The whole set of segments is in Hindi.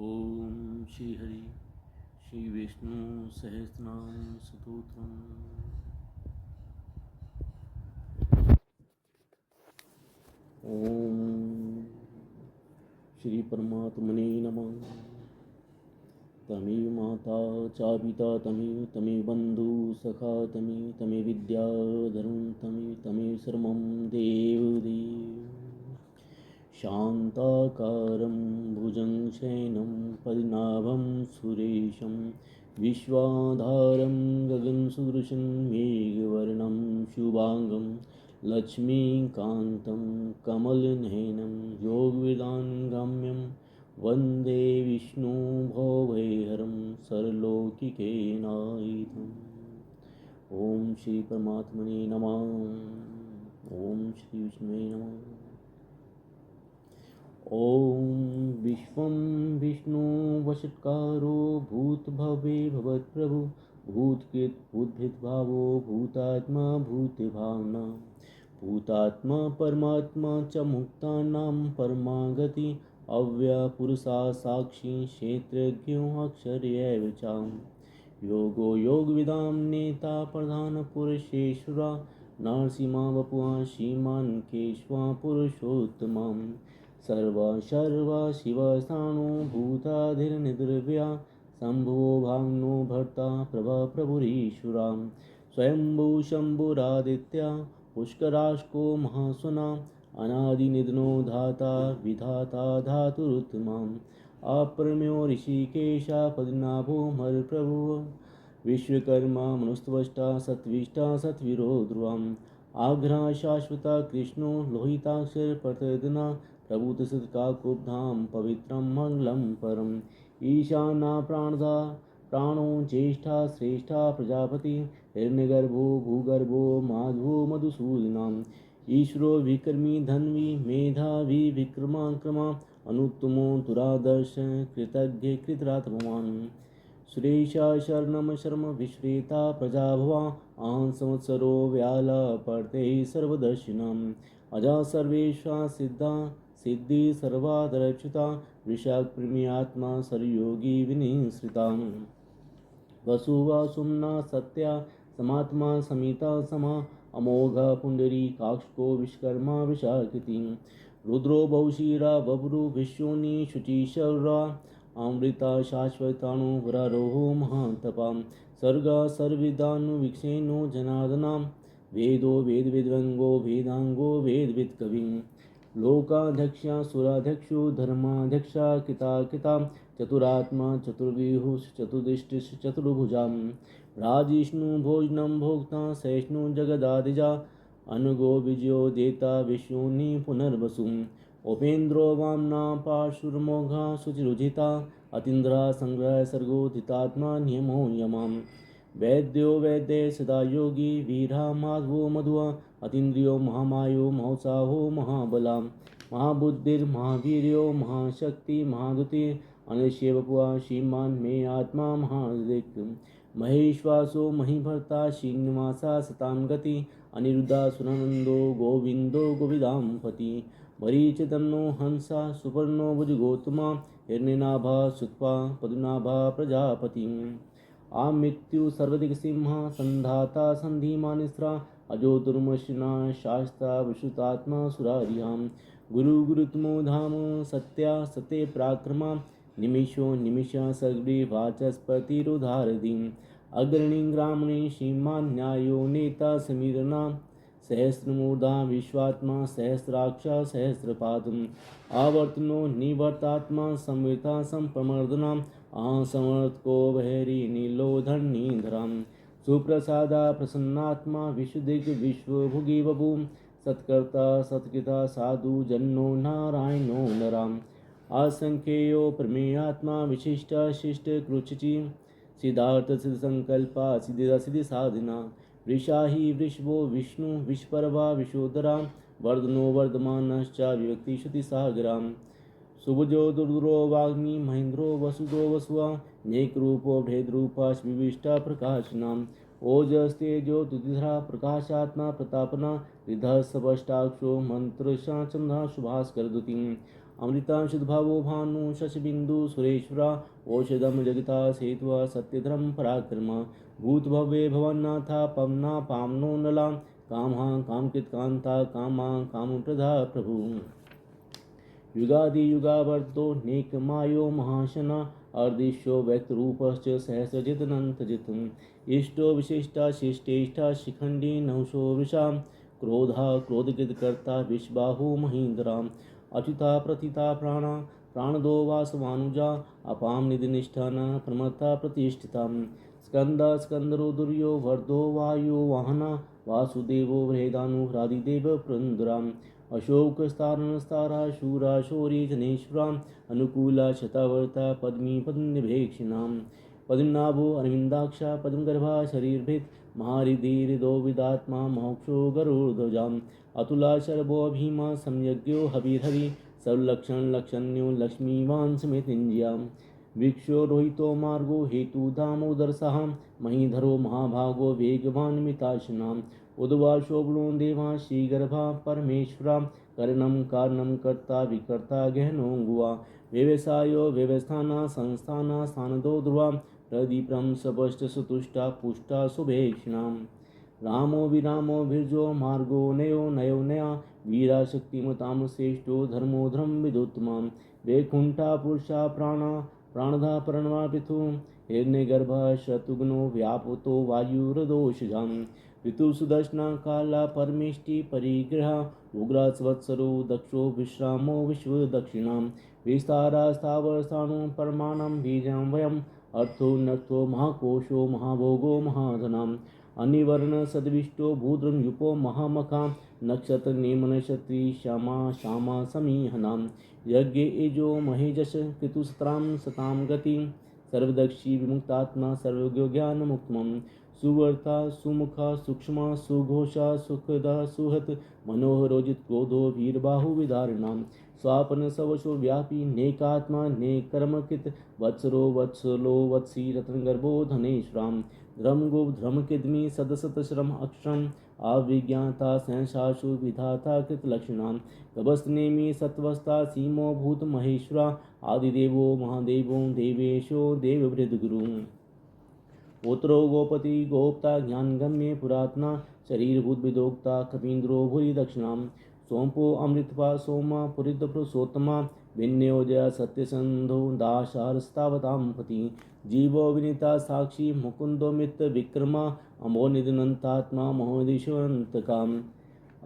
ओम श्री हरि श्री विष्णु सहस्रनाम स्तोत्रम। ओम श्री परमात्मने नमः। तमेव माता च पिता तमेव तमेव बंधु सखा तमेव तमेव विद्या धर्म तमेव सर्वं देवदेव। शान्ताकारं भुजङ्गशयनं पद्मनाभं सुरेशं विश्वाधारं गगनसदृशं मेघवर्णं शुभांगं लक्ष्मीकान्तं कमलनयनं योगवेदान्तगम्यं वन्दे विष्णु भवभयहरं सर्वलोकिकेनायितम्। ओम श्री परमात्मने नमः। ओम श्री विष्णुवे नमः। ओम विश्वं विष्णु वषट्कारो भूतभवे भवत्प्रभु भूतकृत भूतभृद्भावो भूतात्मा भूतभावना भूतात्मा परमात्मा च मुक्तानां परमागति अव्ययपुरुषा साक्षी क्षेत्रज्ञो अक्षरैव चाम् योगो योगविदां नेता प्रधानपुरुषेश्वरा नरसिंहा वपुआ श्रीमान् केशवा पुरुषोत्तमम् सर्वा शिवस्थाणो भूताधिर्निर्व्या शम्भुवो भाग्नो भर्ता प्रभा प्रभुरीश्वरां स्वयंभू शम्भुरादित्या पुष्कराश्को महासुना अनादिनिधनो धाता विधाता धातुरुत्तमाम् अप्रमेयो ऋषिकेशा पद्मनाभो मरप्रभु विश्वकर्मा मनुस्त्वष्टा सत्विष्टा सत्वीरो ध्रुवम् आघ्रा शाश्वता कृष्णो लोहिताक्षर प्रतिदना प्रभूतसत्काकुब्धां पवित्रं मंगलं परम् ईशाना प्राणदा प्राणो ज्येष्ठा श्रेष्ठा प्रजापति हिरण्यगर्भो भूगर्भो माधवो मधुसूदनाम् ईश्वरो विक्रमी धन्वी मेधावी विक्रमाक्रमा अनुत्तमो दुरादर्श कृतज्ञ कृतरात्मवान् सुरेशा शरणं शर्म विश्वेता प्रजाभवा आं संवत्सरो व्याला पर्ते सर्वदर्शिनाम् अजा सर्वेषा सिद्धा सिद्धि सर्वादरच्युता वृषाक्प्रेम्यात्मा सर्वयोगी विनिश्रिता वसुवासुम्ना सत्या समात्मा समिता समा अमोघ पुंडरी काक्षको विश्वकर्मा वृषाकृति रुद्रो बहुशिरा बभ्रु विश्वोनि शुचिशरा अमृता शाश्वताणु वरारोहो महातपां सर्गा सर्वविदानुवीक्षेणो जनार्दनां वेदो वेदविद्वंगो वेदांगो वेदवित्कविं लोकाध्यक्षा सुराध्यक्षो धर्माध्यक्षा किता चतुरात्मा चतुर्व्यूह चतुर्दिष्टिश चतुर्भुजां राजिष्णु भोजनं भोक्ता सहिष्णु जगदादिजा अनुगो विजयो देता विश्वोनि पुनर्वसुम् उपेन्द्रो वामना पार्श्वमोघा शुचिरुजिता अतीन्द्रा संग्रह सर्गोदितात्मा नियमो यमां वैद्यो वैद्य सदा योगी वीरा माधवो मधुआ अतीन्द्रियो महामायो महोत्साहो महाबला महाबुद्धिर्महावीर्यो महाशक्ति महादुति अनिश्चयवपुआ श्रीमान् मे आत्मा महादिक् महेश्वासो महीभर्ता श्रीनिवासा सतां गति अनिरुद्धा सुरानन्दो गोविन्दो गोविदाम्पति मरीचितन्नो हंसा सुपर्णो भुजगोत्तमा हिरण्यनाभा सुत्पा पद्मनाभा प्रजापति आमृत्यु सर्वदिक्सिंह संधाता संधिमानिस्रा अजो दुर्मशना शास्ता विश्रुतात्मा सुरारियां गुरुतमो धाम सत्या सत्य पराक्रमा निमिषो निमिष सगरी वाचस्पतिरुधारदीम् अग्रणी ग्रामणी श्रीमान् न्यायो नेता समीरना सहस्रमूर्धा विश्वात्मा सहस्राक्षा सहस्रपादम् आवर्तनो निवर्तात्मा संवृता संप्रमर्दना आसमर्थको बहरी नीलोधरणीधरां सुप्रसादा प्रसन्नात्मा विशुदिग् विश्वभुगी बभू सत्कर्ता सत्कृता साधु जन्नो नारायणो नराम् असंख्येयो प्रमेयात्मा विशिष्टा शिष्ट कृचिची सिद्धार्थ सिद्ध संकल्पा सिद्धिदा सिद्धि साधना वृषाही वृषभो विष्णु विश्वपर्वा विश्वोदरा वर्धनो वर्धमानश्च विभक्ति श्रुति सागरां सुभुजो दुर्दुरो वाग्मी महेन्द्रो वसुदो वसुआ नेकरूपो भेदरूपा विविष्टा प्रकाशनां ओजस्तेजो दुधिधरा प्रकाशात्मा प्रतापना हृदय सपष्टाक्षो मंत्रशा चंद्रा सुभास्कर दुतिं अमृता शुद्भावो भानु शशबिंदु सुरेश्वरा औषधम जगता सेत्वा सत्यधर्म पराक्रमा भूतभव्ये भवन्नाथा पवना पावनो नला कामहा कामकृत कांता कामा कामप्रदा प्रभु युगादि युगावर्तो नेकमायो महाशना अर्दिशो व्यक्तरूपश्च सहस्रजितनन्तजितम् इष्टो विशिष्टा शिष्टेष्टा शिखण्डी नहुषो वृषा क्रोधा क्रोधकृतकर्ता विश्वबाहु महीन्द्राम् अच्युता प्रथिता प्राणा प्राणदो वासवानुजा अपां निधिनिष्ठान प्रमत्ता प्रतिष्ठिता स्कंदा स्कंदरो वर्धो वायु वाहना वासुदेवो वृहेदानुरादिदेव पुरन्दराम् अशोकस्तारणस्तारा शूरा शौरी जनेश्वराम् अनुकूला शतावर्ता पद्मी पद्मनिभेक्षिणां पद्मनाभो अरविन्दाक्षा पद्मगर्भा शरीरभृत् महाहृदो विदात्मा मोक्षो गरुड़ध्वजाम् अतुला शरभो भीमा संयज्ञो हविर्हरि सर्वलक्षणलक्षण्यो लक्ष्मीवान् समेतिञ्ज्याम् वीक्षो रोहितो मार्गो हेतुधामोदरसः महीधरो महाभागो वेगवान् मिताशनाम् उद्वा शोभनो देवा श्रीगर्भा परमेश्वरा कर्णं कारणं कर्ता विकर्ता गहनोऽङ्गुवा व्यवसायो व्यवस्थाना संस्थाना स्थानदो ध्रुवा प्रदीपं सपष्टसुतुष्टा पुष्टा शुभेक्षिणाम् रामो विरामो भिर्जो मार्गो नयो नयो नया वीरा शक्तिमतां श्रेष्ठो धर्मो धर्म विदुत्तमां वैकुण्ठा पुरुषा प्राणा प्राणधा प्रणवा पृथु हिरण्यगर्भः शत्रुघ्नो व्यापृतो वायुर्दोषजाम् ऋतुसुदर्शना काला परमेष्टि परिग्रहा उग्रा संवत्सरो दक्षो विश्रामो विश्वदक्षिणां विस्तारा स्थावरस्थाणु परमाणां बीजां वयम् अर्थो नर्थो महाकोशो महाभोगो महाधनाम् अनिवर्ण सद्विष्टो भूद्रंयुपो महामखा नक्षत्र नेमनक्षत्री श्यामा श्यामा समीहनां यज्ञ एजो महेजश कृतुसत्रां सतां गति सर्वदक्षी विमुक्तात्मा सर्वज्ञो ज्ञानमुक्तमम् सुवर्ता सुमुखा सूक्ष्मा सुघोषा सुखदा सुहत मनोहरोजित क्रोधो वीरबाहु विदारिणां स्वापन सवशो व्यापी नेकात्मा नेकर्मकृत वत्सरो वत्सलो वत्सी रत्नगर्भो धनेश्वरां ध्रमगो ध्रमकिद्मी सदसतश्रम अक्षरम् अविज्ञाता सहसाशु विधाता कृतलक्षणां गभस्तनेमि सत्वस्ता सीमो भूत महेश्वरा आदिदेवो महादेवो देवेशो देववृद्धगुरुं पुत्रो गोपति गोप्ता ज्ञानगम्ये पुरातना शरीरभूतविदोक्ता कपीन्द्रो भूरि दक्षिणां सोमपो अमृतपा सोमा पुरितपुरुषोत्तमा विन्योजय सत्यसंधो दाशारस्तावतां पति जीवो विनीता साक्षी मुकुंदो मित्र विक्रमा अमो निधनंतात्मा महोदिशवंतकाम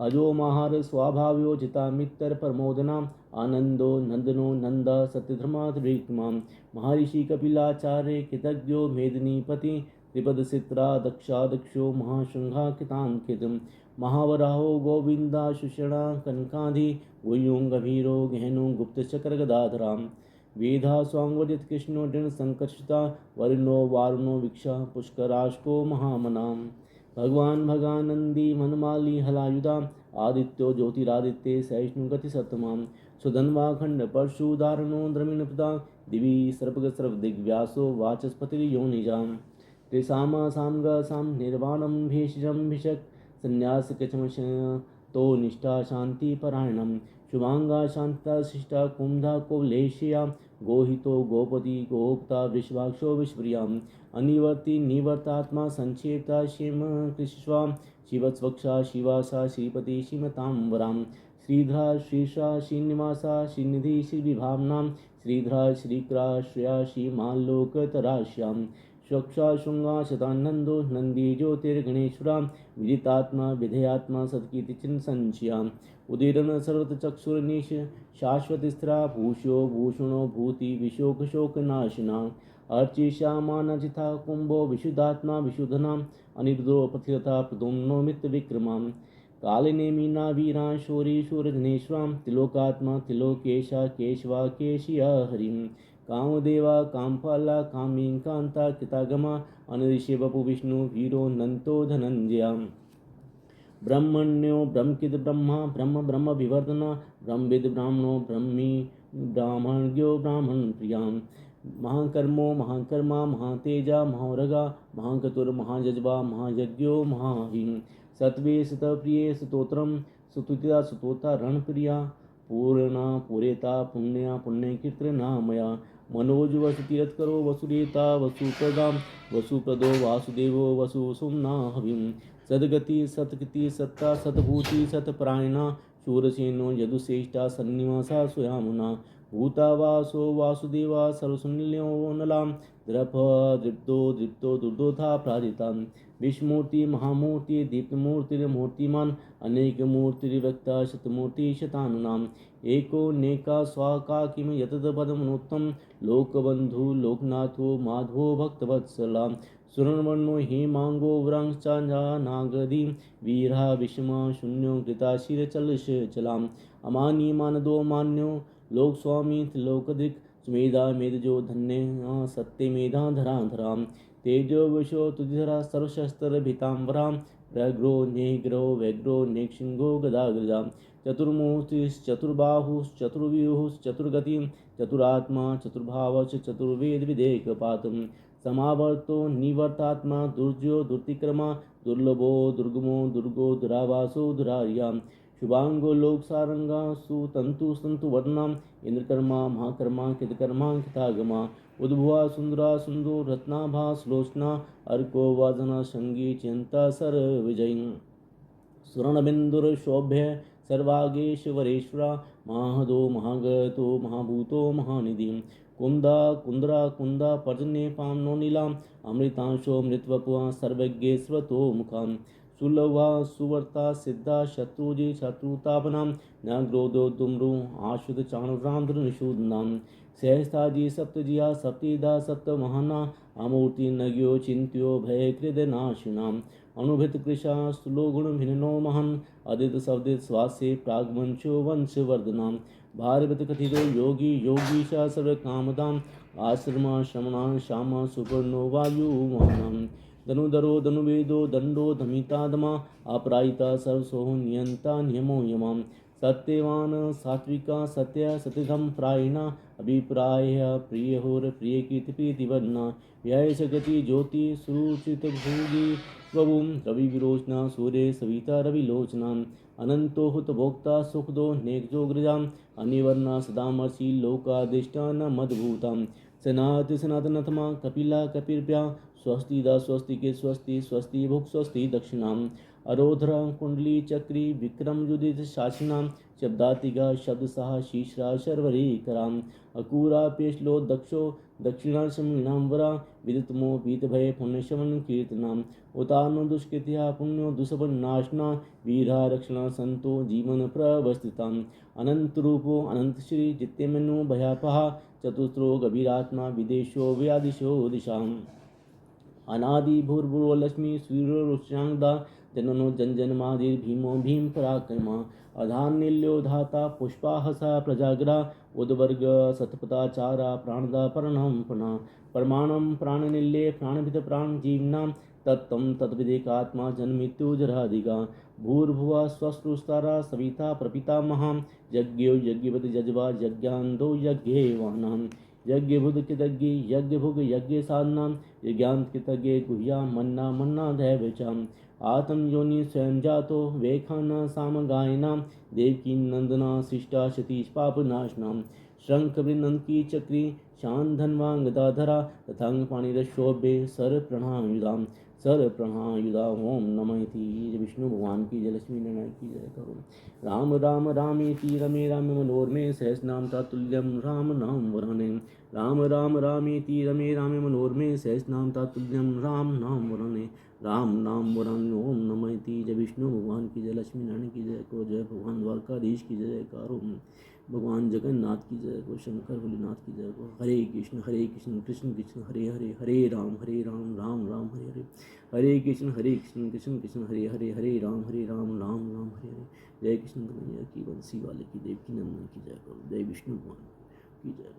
अजो महार स्वाभाव्यो जिता मित्र प्रमोदना आनंदो नंदनो नंद सत्यधर्मात्रिक्मा महर्षि कपिलाचार्य कृतज्ञो मेदिनीपति त्रिपदसित्रा दक्षादक्षो महाशृंगा कृतांकितम् महावराहो गोविंदा सुषणा कनकाधि गुह्यों गभीरो गहनो गुप्तचक्र गदाधरां वेधा स्वांगवदित कृष्णो दृढ़ संकर्षिता वरुणो वारुणो वीक्षा पुष्कराशको महामनां भगवान भगानंदी वनमाली हलायुधा आदित्यो ज्योतिरादित्ये सहिष्णुगति सतमां सुधन्वा खंड परशुधारणो द्रमिणपदा दिवि सर्पग सर्वदिग्व्यासो वाचस्पतिर्योनिजां त्रिसामा सामगा साम निर्वाणं भेषजं भिषक् संन्यास कचमश तो निष्ठा शांति परायणम शुभांगा शांता शिष्टा कुंधा कोलेशिया गोहितो गोपति गोप्ता विश्वाक्षो विश्वप्रियाम अनिवर्ति निवर्तात्मा संक्षेपता शिम कृष्वा शिवस्वक्षा शिवासा श्रीपति श्रीमतांबराम श्रीधरा श्रीशा श्रीनिवासा श्रीनिधि श्रीविभावनां श्रीधरा श्रीक्रा श्रिया श्रीमाल्लोकतराश्याम स्वक्षा शृंगा शतानंदो नंदी ज्योतिर्गणेश्वरा विदितात्मा विधेयात्मा सत्कीर्तिचिन संचयाम उदीरन सर्वत चक्षुर्निश शाश्वत स्थिरा भूष्यो भूषणो भूति विशोक शोक नाशिना अर्चिश्यामानजिता कुंभो विशुद्धात्मा विशुद्धनाम अनिरुद्धो पथिरथा प्रदुम्नो मित्र विक्रमां कालिने मीना वीरा शौरी शूरधनेश्वरां तिलोकात्मा तिलोकेशा केशवा केशिया हरिं कामदेवा कामपाला कामीं कांता कृतागमा अनऋषि वपु विष्णु वीरो नंतो धनंजयां ब्रह्मण्यो ब्रह्मकिद ब्रह्मा ब्रह्म ब्रह्म विवर्धना ब्रह्मविद ब्राह्मणो ब्रह्मी ब्राह्मण्यो ब्राह्मण प्रियां महाकर्मो महाकर्मा महातेजा महारगा महाकतुर महाजज्बा महायज्ञो महाहिं सत्वे सतप्रिये स्तोत्रम सुतुतिया सुतोता रणप्रिया पूर्णा पूरेता पुण्या पुण्यकीर्तना मया मनोजवसति यत्करो वसुदेता वसुप्रदां वसुप्रदो वासुदेवो वसुसुम्ना हविं सद्गति सत्कृति सत्ता सद्भूति सत्प्रायणा शूरसेनो यदुश्रेष्ठा सन्निवासा स्वयामुना भूतावासो वासुदेवा सर्वसुनिल्यो नलां द्रप दृप्तो दृप्तो दुर्दोधा प्राजितां विष्णुमूर्ति महामूर्ति दीप्तमूर्तिर्मूर्तिमान् अनेकमूर्तिर्व्यक्ता शतमूर्ति शतानुनाम् एको नेका स्वाका किं यतपदमनोत्तम लोकबन्धु लोकनाथो माधवो भक्तवत्सला सुवर्णवर्णो हेमांगो व्रांश्चानागधी वीरा विषमा शून्यो कृताशिरचलशलाम् अमानी मानदो मान्यो लोकस्वामी त्रिलोकदिक् सुमेधा मेधजो धन्य सत्य मेधा धरा धराम तेजो विशो तुधिधरा सर्वशस्त्रभितांबरां व्याघ्रो नेग्रो व्यग्रो नेक्षिंगो गदाग्रजा चतुर्बाहुश्चतुर्व्यूहुश्चतुर्गतिं चतुरात्मा चतुर्भावश्च चतुर्वेदविदेकपातं समावर्तो निवर्तात्मा दुर्जयो दुर्तिक्रमा दुर्लभो दुर्गमो दुर्गो दुरावासो दुरार्यां शुभांगो लोकसारंगा सुतंतु संतु वर्णा इंद्रकर्मा महाकर्मा कृतकर्मा कृतागमा उद्भुवा सुंदरा सुंदो रत्नाभा श्लोचना अर्को वाजना संगी चिंता सर्वविजयी सुवर्णबिंदुरशोभ्य सर्वागेश्वरेश्वरा महदो महागतो महाभूतो महानिधि कुंदा कुंदरा कुंदा पर्जन्ये पाम्नो नीलाम अमृतांशो मृतवपुआ सर्वज्ञेश्वतो मुखाम सुलभा सुवर्ता सिद्धा शत्रुजी शत्रुतापनाम न ग्रोधो दुमरु आशुद चाणुराम सहस्ताजी सप्तजिया सप्तिदा सप्त महाना अमूर्ति नग्यो चिंत्यो भयकृदनाशिनाम अनुभृत कृशा सुलोगुण भिन्नो महन अदित सवदित स्वास्य प्रागवंशो वंशवर्धनाम भारवत कथितो योगी योगीशा सर्वकामदाम आश्रमा श्रमणा श्यामा सुपर्णो वायुमानम धनुधरो धनुवेदो दंडो धमितादमा अपरायिता सर्वसो नियंता नियमो यमाम सत्यवान सात्विका सत्य सत्यधम प्रायणा अभिप्राय प्रिय होर प्रिय कीर्ति प्रीतिवर्णा व्याय गति ज्योति सुरुचित भूगी बबुम रवि विरोचना सूर्य सविता रविलोचना अनंतो हुत भोक्ता सुखदो नेकजोग्रजाम अनिवर्णा सदामर्षि लोकादिष्टान मद्भूताम सनाति सनातनथमा कपिला कपिर्भ्या स्वस्ति दा स्वस्ति के स्वस्ति स्वस्ति भुक् स्वस्ति दक्षिणाम अरोधरा कुंडली चक्री विक्रम युदित शासनाम शब्दातिगा शब्द सहा शीश्रा शर्वरी कराम अकूरा पेशलो दक्षो दक्षिणा शमीनाम्बरा विदितमो पीतभय पुण्यशवन कीर्तनाम उतानो दुष्कृत्या पुण्यो दुष्पन्नाशना वीरा रक्षणा संतो जीवन प्रवस्थिताम अनंत रूपो अनंत श्री जित्यमनु भयापहा चतुस्रो गभीरात्मा विदेशो व्यादिशो दिशाम अनादि भूर्भुवो लक्ष्मी सूर्योरुष्यांगदा जननो जनजन्मादिर भीमो भीम पराक्रमा अधान्यल्यो धाता पुष्पाहसा प्रजागरा उद्वर्ग सतपताचारा प्राणदा पर्णम पणा परमाणम प्राणनिल्ये प्राणभित प्राण जीवनाम तत्तम तद्विदेकात्मा जन्मृत्युजराधिका भूर्भुवा स्वस्रुस्तारा सविता प्रपिता महाम यज्ञो यज्ञवत यजवा यज्ञान्दो यज्ञेवानाम यज्ञ बुध कृतज्ञ यज्ञ भुग यज्ञ साधना यज्ञान कृतज्ञ गुह्या मन्ना मन्ना दैवचाम आत्म योनि स्वयं जातो वेखाना साम गायना देवकी नंदना शिष्टा सतीश पाप नाशनाम शंख वृंदन की चक्री शान धनवांग गदाधरा तथांग पाणिरशोभे सर प्रणायुधाम सर प्रणायुधा ओम नमः इति विष्णु भगवान की जय लक्ष्मी नारायण की जय करो राम राम रामेति रमे राम मनोरमे सहस्रनाम तातुल्यम राम नाम वराणे राम राम रामेति रमे राम मनोरमे सहस्रनाम तातुल्यम राम नाम वराणे राम नाम वराणे ओम नमः इति जय विष्णु भगवान की जय लक्ष्मी नारायण की जय को जय भगवान द्वारकाधीश की जय करो भगवान जगन्नाथ की जय को शंकर भोलेनाथ की जय को हरे कृष्ण कृष्ण कृष्ण हरे हरे हरे राम राम राम हरे हरे हरे कृष्ण कृष्ण कृष्ण हरे हरे हरे राम राम राम हरे हरे जय कृष्ण कन्हैया की बंसी वाले की देव की नंदन की जय करो जय विष्णु भगवान की जय।